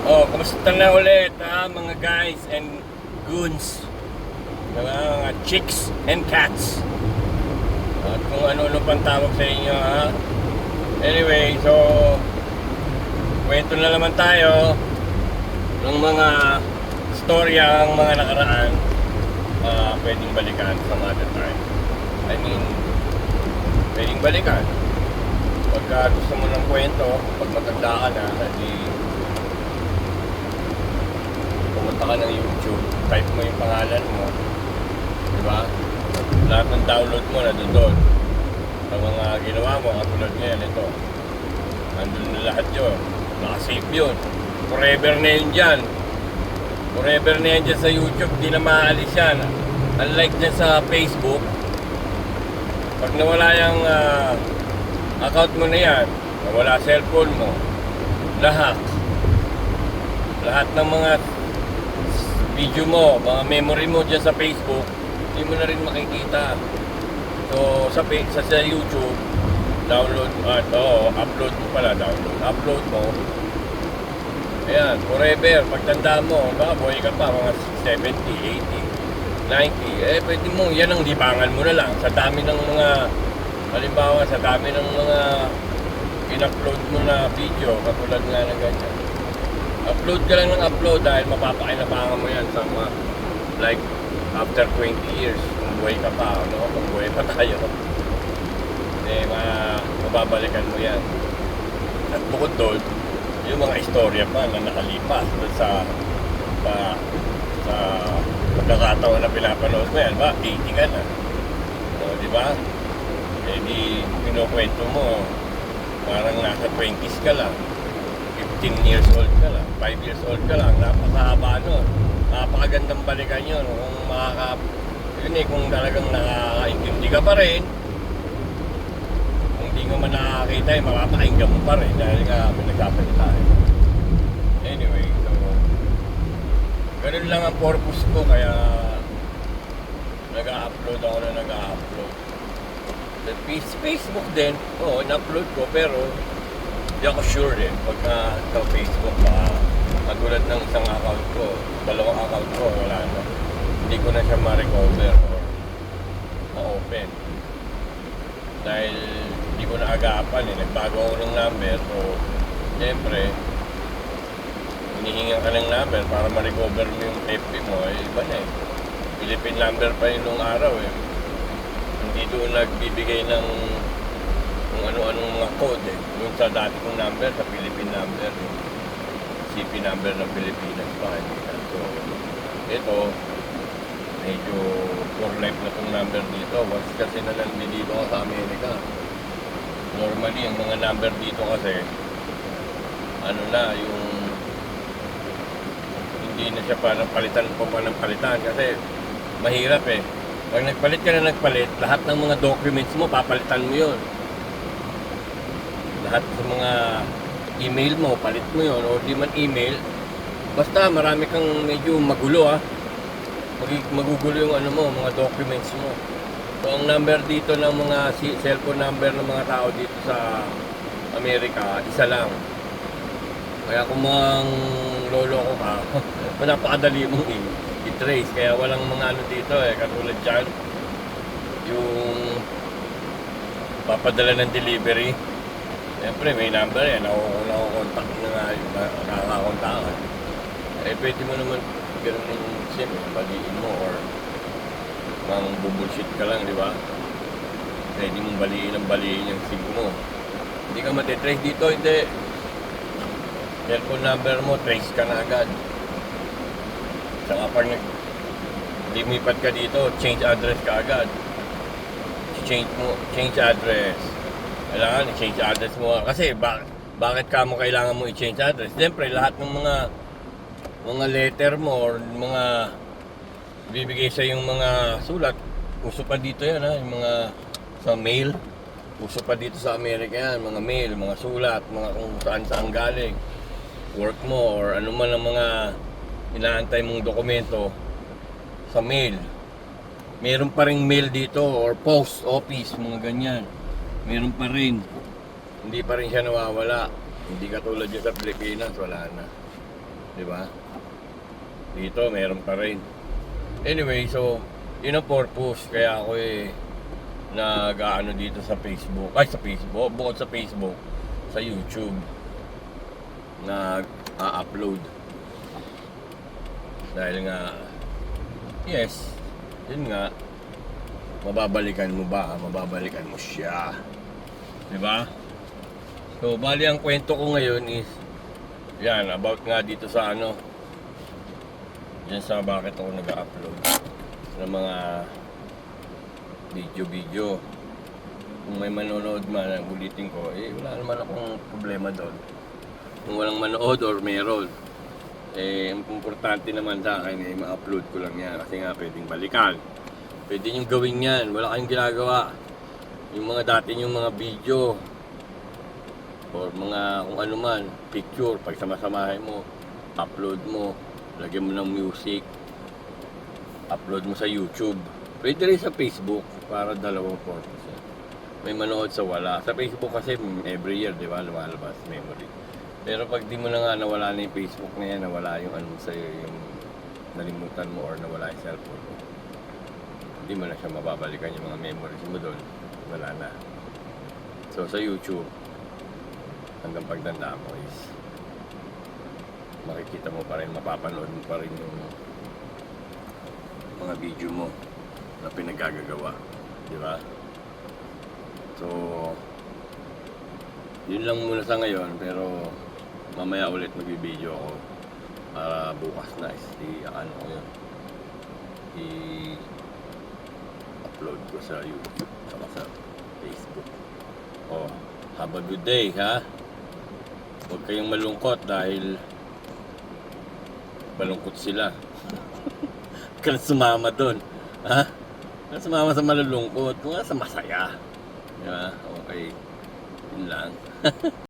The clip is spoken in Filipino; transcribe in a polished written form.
Oh, kumusta na ulit mga guys and goons, mga chicks and cats, at kung ano-ano pang tawag sa inyo ha. Anyway, so kwento na naman tayo ng mga storyang mga nakaraan, pwedeng balikan some other time. I mean, pwedeng balikan pagka gusto mo ng kwento, pag matanda ka na, hindi pumunta ka ng YouTube, type mo yung pangalan mo, di ba? Lahat ng download mo na doon. Sa mga ginawa mo, katulad ngayon, ito. Andun na lahat yun. Nakasave yun. Forever na yun dyan. Forever na yan dyan sa YouTube, di na maalis yan. Unlike dyan sa Facebook, pag nawala yung account mo na yan, nawala cellphone mo, lahat ng mga video mo, mga memory mo dyan sa Facebook, hindi mo na rin makikita. So, sa YouTube, upload mo pala, upload mo. Ayan, forever, pagtanda mo, baka buhay ka pa, mga 70, 80, 90, pwede mo, yan ang libangan mo na lang. Sa dami ng mga, halimbawa, sa dami ng mga in-upload mo na video, katulad nga na ganyan. Upload ka lang ng upload dahil mapapakinabangan mo yan sa mga, like, after 20 years, kung buhay ka pa, no? Kung buhay pa tayo, mababalikan mo yan. At bukod doon, yung mga istorya pa na nakalipas doon sa pagkakataon na pinapanood mo yan, ba? 80 ka na. So, di ba? Di pinukwento mo, parang nasa 20s ka lang. 15 years old ka lang, 5 years old ka lang, napakahaba nun. Napakagandang balikan yun. Kung talagang nakakaintindi ka pa rin, kung hindi ko man nakakita, mapapakinggan mo pa rin dahil nga may nagsasalita. Anyway, so, ganun lang ang purpose ko, kaya nag-upload ako na nag-upload. Sa Facebook din, in-upload ko, pero hindi ako sure pagka sa Facebook, katulad ng isang account ko, dalawang account ko, wala na. Hindi ko na siya ma-recover or ma-open. Dahil hindi ko na agapan nagbago ako ng number, so siyempre, hinihingan ka ng number para ma-recover mo yung FB mo, iba na Philippine number pa yun nung araw Hindi doon nagbibigay ng kung ano-anong mga code Yung sa dati kong number, sa Philippine number, yung CP number ng Pilipinas pa. So, ito, medyo for life na itong number dito. Once kasi nalandi dito ako sa Amerika. Normally, ang mga number dito kasi, yung hindi na siya parang palitan ng palitan kasi mahirap Pag nagpalit ka na lahat ng mga documents mo, papalitan mo yun. Lahat sa mga email mo, palit mo yun, o di man email, basta marami kang medyo magulo magugulo yung mga documents mo. So ang number dito ng mga cellphone number ng mga tao dito sa Amerika, isa lang. Kaya kung mga lolo ko ka, napakadali mong i-trace, kaya walang mga dito katulad dyan, yung papadala ng delivery. Siyempre, may number nakukontak na nga, nakakakontakan. Pwede mo naman ganun yung SIM, baliin mo or mang bubulshit ka lang, di ba? Pwede mong baliin yung SIM mo. Hindi ka matitrace dito, hindi. Cellphone number mo, trace ka na agad. Saka pag lumipat ka dito, change address ka agad. Change address. Kailangan i-change address mo. Kasi bakit ka mo kailangan mo i-change address? Siyempre, lahat ng mga letter mo or mga bibigay sa yung mga sulat, uso pa dito yan yung mga sa mail. Uso pa dito sa Amerika yan, mga mail, mga sulat, mga kung saan galing. Work mo or ano man ang mga inaantay mong dokumento sa mail. Meron pa ring mail dito or post office, mga ganyan. Meron pa rin. Hindi pa rin siya nawawala. Hindi katulad dyan sa Pilipinas, wala na. Di ba? Dito, meron pa rin. Anyway, so, yun ang purpose. Kaya ako nag-ano dito sa Facebook. Ay, sa Facebook. Bukod sa Facebook, sa YouTube. Nag-upload. Dahil nga, yes, yun nga, mababalikan mo ba? Mababalikan mo siya. Diba? So, bali ang kwento ko ngayon is, yan, about nga dito sa ano, dyan sa bakit ako nag-upload ng mga video. Kung may manonood man, ulitin ko, wala naman akong problema doon. Kung walang manood or meron, ang importante naman sa akin, ma-upload ko lang yan kasi nga pwedeng balikan. Pwede nyo gawin yan, wala kayong ginagawa. Yung mga dati yung mga video or mga kung ano man, picture, pag sama-samahin mo, upload mo, lagyan mo ng music, upload mo sa YouTube. Pwede rin sa Facebook para dalawang purpose. May manood sa wala. Sa Facebook kasi every year, di ba, lumalabas memory. Pero pag di mo na nga nawala na yung Facebook na yan, nawala yung ano sa'yo, yung nalimutan mo or nawala yung cellphone mo, hindi mo na siya mababalikan yung mga memories mo doon. Wala na. So sa YouTube, hanggang pagtanda mo is makikita mo pa rin, mapapanood mo pa rin yung mga video mo na pinagagagawa. Di ba? So, yun lang muna sa ngayon, pero mamaya ulit mag-video ako para bukas na ano ko yun, i-upload ko sa YouTube saka sa Facebook. Oh, have a good day, ha? Huwag kayong malungkot dahil malungkot sila. Huwag ka na sumama doon, ha? Huwag ka na sumama sa malulungkot, huwag ka sa masaya. Diba? Okay, yun lang.